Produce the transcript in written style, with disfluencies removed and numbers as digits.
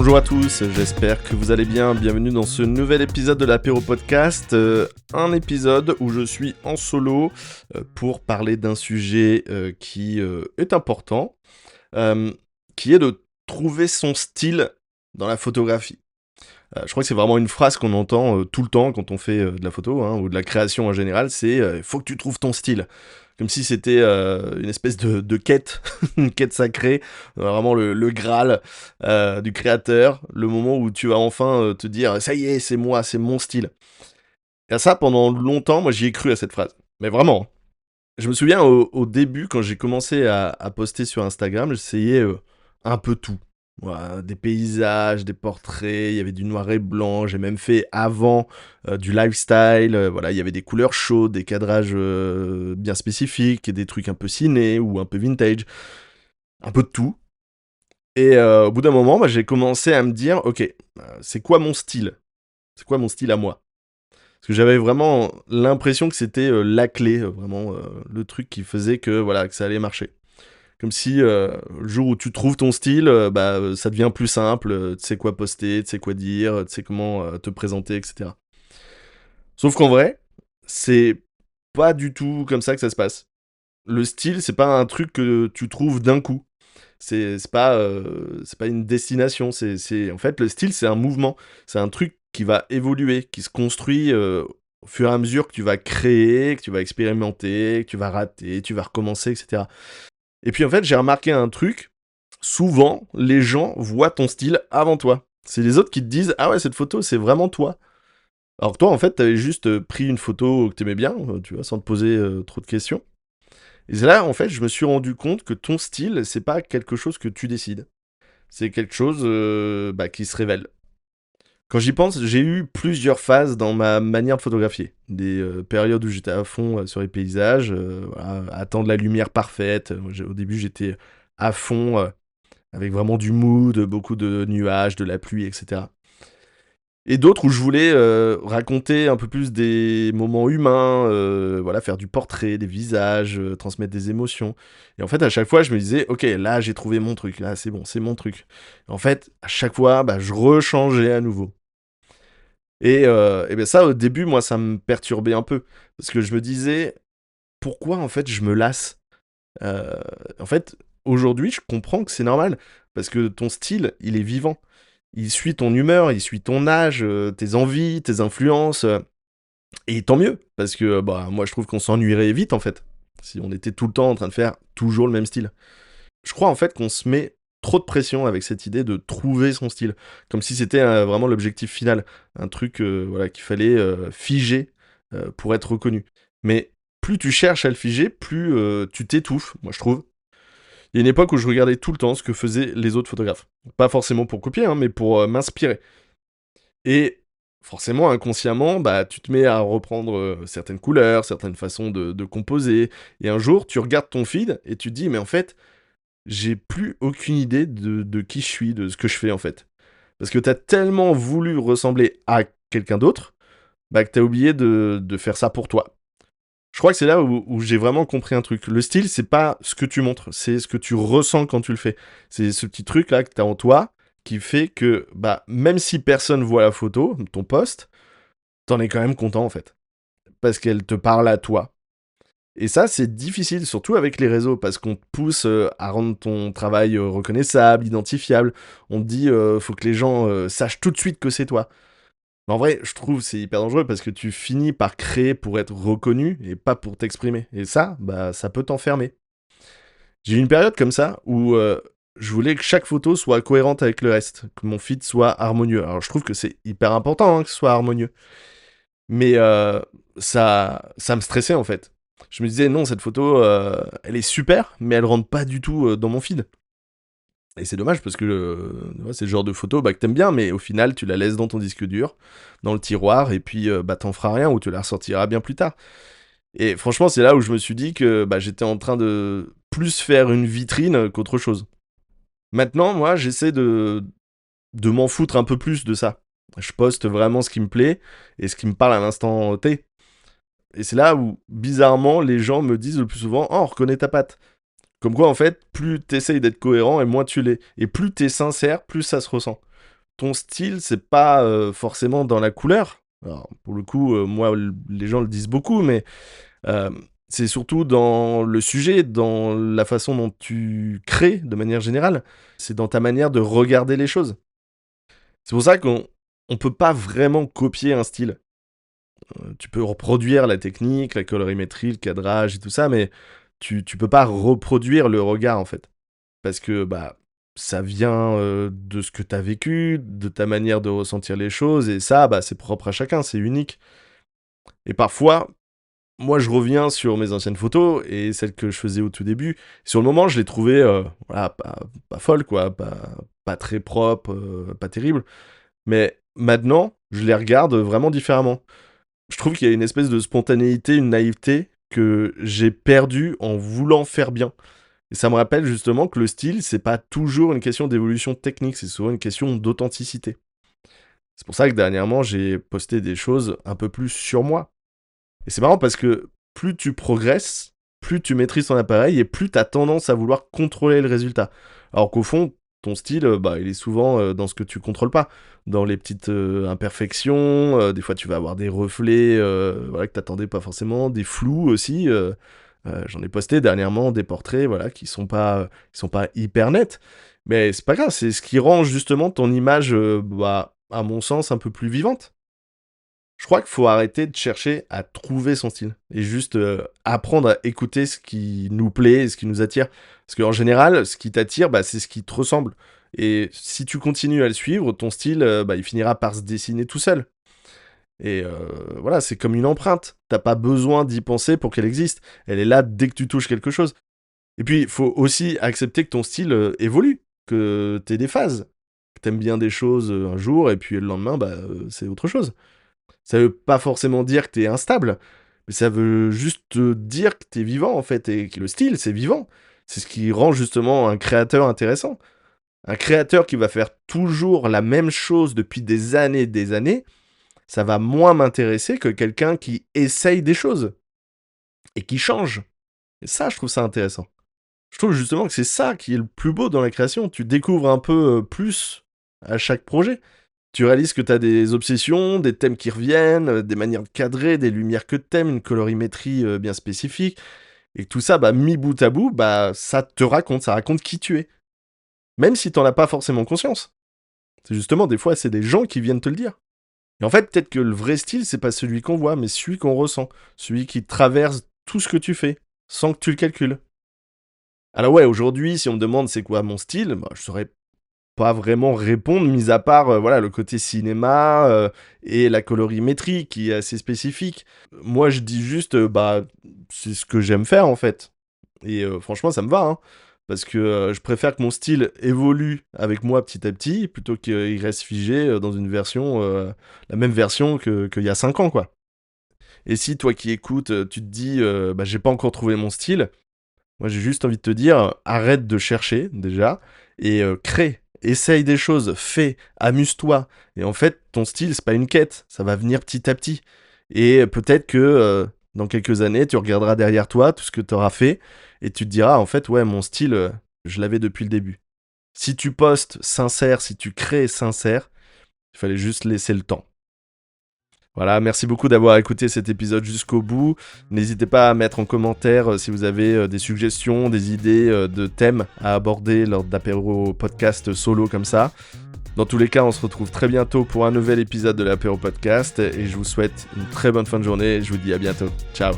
Bonjour à tous, j'espère que vous allez bien. Bienvenue dans ce nouvel épisode de l'Apéro Podcast. Un épisode où je suis en solo pour parler d'un sujet qui est important, qui est de trouver son style dans la photographie. Je crois que c'est vraiment une phrase qu'on entend tout le temps quand on fait de la photo, ou de la création en général, c'est « faut que tu trouves ton style ». Comme si c'était une espèce de quête, une quête sacrée, vraiment le Graal du créateur, le moment où tu vas enfin te dire « ça y est, c'est moi, c'est mon style ». Et ça, pendant longtemps, moi j'y ai cru à cette phrase. Mais vraiment. Je me souviens au début, quand j'ai commencé à poster sur Instagram, j'essayais un peu tout. Voilà, des paysages, des portraits, il y avait du noir et blanc, j'ai même fait avant du lifestyle, voilà, il y avait des couleurs chaudes, des cadrages bien spécifiques, et des trucs un peu ciné ou un peu vintage, un peu de tout. Et au bout d'un moment, j'ai commencé à me dire, ok, c'est quoi mon style? C'est quoi mon style à moi? Parce que j'avais vraiment l'impression que c'était la clé, vraiment le truc qui faisait que, voilà, que ça allait marcher. Comme si le jour où tu trouves ton style, ça devient plus simple, tu sais quoi poster, tu sais quoi dire, tu sais comment te présenter, etc. Sauf qu'en vrai, c'est pas du tout comme ça que ça se passe. Le style, c'est pas un truc que tu trouves d'un coup. C'est pas une destination. En fait, le style, c'est un mouvement. C'est un truc qui va évoluer, qui se construit au fur et à mesure que tu vas créer, que tu vas expérimenter, que tu vas rater, tu vas recommencer, etc. Et puis en fait, j'ai remarqué un truc. Souvent, les gens voient ton style avant toi. C'est les autres qui te disent « Ah ouais, cette photo, c'est vraiment toi ». Alors que toi, en fait, t'avais juste pris une photo que t'aimais bien, tu vois, sans te poser trop de questions. Et c'est là, en fait, je me suis rendu compte que ton style, c'est pas quelque chose que tu décides. C'est quelque chose qui se révèle. Quand j'y pense, j'ai eu plusieurs phases dans ma manière de photographier. Des périodes où j'étais à fond sur les paysages, voilà, à attendre la lumière parfaite. Au début, j'étais à fond, avec vraiment du mood, beaucoup de nuages, de la pluie, etc. Et d'autres où je voulais raconter un peu plus des moments humains, voilà, faire du portrait, des visages, transmettre des émotions. Et en fait, à chaque fois, je me disais, ok, là, j'ai trouvé mon truc, là, c'est bon, c'est mon truc. Et en fait, à chaque fois, je rechangeais à nouveau. Et bien ça, au début, moi, ça me perturbait un peu. Parce que je me disais, pourquoi, en fait, je me lasse? Euh, En fait, aujourd'hui, je comprends que c'est normal. Parce que ton style, il est vivant. Il suit ton humeur, il suit ton âge, tes envies, tes influences. Et tant mieux, parce que moi je trouve qu'on s'ennuierait vite en fait, si on était tout le temps en train de faire toujours le même style. Je crois en fait qu'on se met trop de pression avec cette idée de trouver son style, comme si c'était vraiment l'objectif final, un truc voilà, qu'il fallait figer pour être reconnu. Mais plus tu cherches à le figer, plus tu t'étouffes, moi je trouve. Il y a une époque où je regardais tout le temps ce que faisaient les autres photographes. Pas forcément pour copier, mais pour m'inspirer. Et forcément, inconsciemment, tu te mets à reprendre certaines couleurs, certaines façons de composer. Et un jour, tu regardes ton feed et tu te dis, mais en fait, j'ai plus aucune idée de qui je suis, de ce que je fais en fait. Parce que t'as tellement voulu ressembler à quelqu'un d'autre, que t'as oublié de faire ça pour toi. Je crois que c'est là où j'ai vraiment compris un truc. Le style, c'est pas ce que tu montres, c'est ce que tu ressens quand tu le fais. C'est ce petit truc là que t'as en toi qui fait que, même si personne voit la photo, ton post, t'en es quand même content en fait. Parce qu'elle te parle à toi. Et ça, c'est difficile, surtout avec les réseaux, parce qu'on te pousse à rendre ton travail reconnaissable, identifiable. On te dit, faut que les gens sachent tout de suite que c'est toi. Mais en vrai, je trouve c'est hyper dangereux parce que tu finis par créer pour être reconnu et pas pour t'exprimer. Et ça, ça peut t'enfermer. J'ai eu une période comme ça où je voulais que chaque photo soit cohérente avec le reste, que mon feed soit harmonieux. Alors je trouve que c'est hyper important que ce soit harmonieux. Mais ça me stressait en fait. Je me disais non, cette photo, elle est super, mais elle rentre pas du tout dans mon feed. Et c'est dommage parce que c'est le genre de photo que t'aimes bien, mais au final tu la laisses dans ton disque dur, dans le tiroir, et puis t'en feras rien ou tu la ressortiras bien plus tard. Et franchement, c'est là où je me suis dit que j'étais en train de plus faire une vitrine qu'autre chose. Maintenant, moi, j'essaie de m'en foutre un peu plus de ça. Je poste vraiment ce qui me plaît et ce qui me parle à l'instant T. Et c'est là où, bizarrement, les gens me disent le plus souvent « Oh, on reconnaît ta patte ». Comme quoi, en fait, plus t'essayes d'être cohérent et moins tu l'es. Et plus t'es sincère, plus ça se ressent. ton style, c'est pas forcément dans la couleur. Alors, pour le coup, moi, les gens le disent beaucoup, mais euh, c'est surtout dans le sujet, dans la façon dont tu crées de manière générale. C'est dans ta manière de regarder les choses. C'est pour ça qu'on peut pas vraiment copier un style. Tu peux reproduire la technique, la colorimétrie, le cadrage et tout ça, mais tu peux pas reproduire le regard en fait. Parce que bah ça vient de ce que tu as vécu, de ta manière de ressentir les choses, et ça, bah, c'est propre à chacun, c'est unique. Et parfois, moi, je reviens sur mes anciennes photos et celles que je faisais au tout début. Sur le moment, je les trouvais voilà, pas folles, quoi, pas très propres, pas terribles. Mais maintenant, je les regarde vraiment différemment. Je trouve qu'il y a une espèce de spontanéité, une naïveté que j'ai perdue en voulant faire bien. Et ça me rappelle justement que le style, c'est pas toujours une question d'évolution technique, c'est souvent une question d'authenticité. C'est pour ça que dernièrement, j'ai posté des choses un peu plus sur moi. Et c'est marrant parce que plus tu progresses, plus tu maîtrises ton appareil et plus tu as tendance à vouloir contrôler le résultat. Alors qu'au fond, ton style, bah, il est souvent dans ce que tu contrôles pas, dans les petites imperfections. Des fois, tu vas avoir des reflets voilà, que t'attendais pas forcément, des flous aussi. J'en ai posté dernièrement des portraits voilà, qui sont pas hyper nets. Mais c'est pas grave, c'est ce qui rend justement ton image, bah, à mon sens, un peu plus vivante. Je crois qu'il faut arrêter de chercher à trouver son style et juste apprendre à écouter ce qui nous plaît et ce qui nous attire. Parce qu'en général, ce qui t'attire, bah, c'est ce qui te ressemble. Et si tu continues à le suivre, ton style, bah, il finira par se dessiner tout seul. Et voilà, c'est comme une empreinte. T'as pas besoin d'y penser pour qu'elle existe. Elle est là dès que tu touches quelque chose. Et puis, il faut aussi accepter que ton style évolue, que t'aies des phases. Que t'aimes bien des choses un jour et puis le lendemain, bah, c'est autre chose. Ça veut pas forcément dire que t'es instable, mais ça veut juste te dire que t'es vivant en fait, et que le style c'est vivant. C'est ce qui rend justement un créateur intéressant. Un créateur qui va faire toujours la même chose depuis des années, ça va moins m'intéresser que quelqu'un qui essaye des choses et qui change. Et ça, je trouve ça intéressant. Je trouve justement que c'est ça qui est le plus beau dans la création. Tu découvres un peu plus à chaque projet. Tu réalises que tu as des obsessions, des thèmes qui reviennent, des manières de cadrer, des lumières que t'aimes, une colorimétrie bien spécifique, et que tout ça, bah, mis bout à bout, bah, ça raconte qui tu es. Même si t'en as pas forcément conscience. C'est justement, des fois, c'est des gens qui viennent te le dire. Et en fait, peut-être que le vrai style, c'est pas celui qu'on voit, mais celui qu'on ressent. Celui qui traverse tout ce que tu fais, sans que tu le calcules. Alors ouais, aujourd'hui, si on me demande c'est quoi mon style, bah, je saurais pas vraiment répondre, mis à part voilà, le côté cinéma et la colorimétrie qui est assez spécifique. Moi, je dis juste, bah, c'est ce que j'aime faire en fait. Et franchement, ça me va, hein, parce que je préfère que mon style évolue avec moi petit à petit, plutôt qu'il reste figé dans une version, la même version qu'il y a 5 ans, quoi. Et si toi qui écoutes, tu te dis, bah, j'ai pas encore trouvé mon style, moi, j'ai juste envie de te dire, arrête de chercher déjà et crée. Essaye des choses, fais, amuse-toi. Et en fait, ton style, c'est pas une quête, ça va venir petit à petit. Et peut-être que dans quelques années, tu regarderas derrière toi tout ce que tu auras fait et tu te diras, en fait, ouais, mon style, je l'avais depuis le début. Si tu postes sincère, si tu crées sincère, il fallait juste laisser le temps. Voilà, merci beaucoup d'avoir écouté cet épisode jusqu'au bout. N'hésitez pas à mettre en commentaire si vous avez des suggestions, des idées de thèmes à aborder lors d'apéro podcast solo comme ça. Dans tous les cas, on se retrouve très bientôt pour un nouvel épisode de l'apéro podcast et je vous souhaite une très bonne fin de journée. Je vous dis à bientôt. Ciao.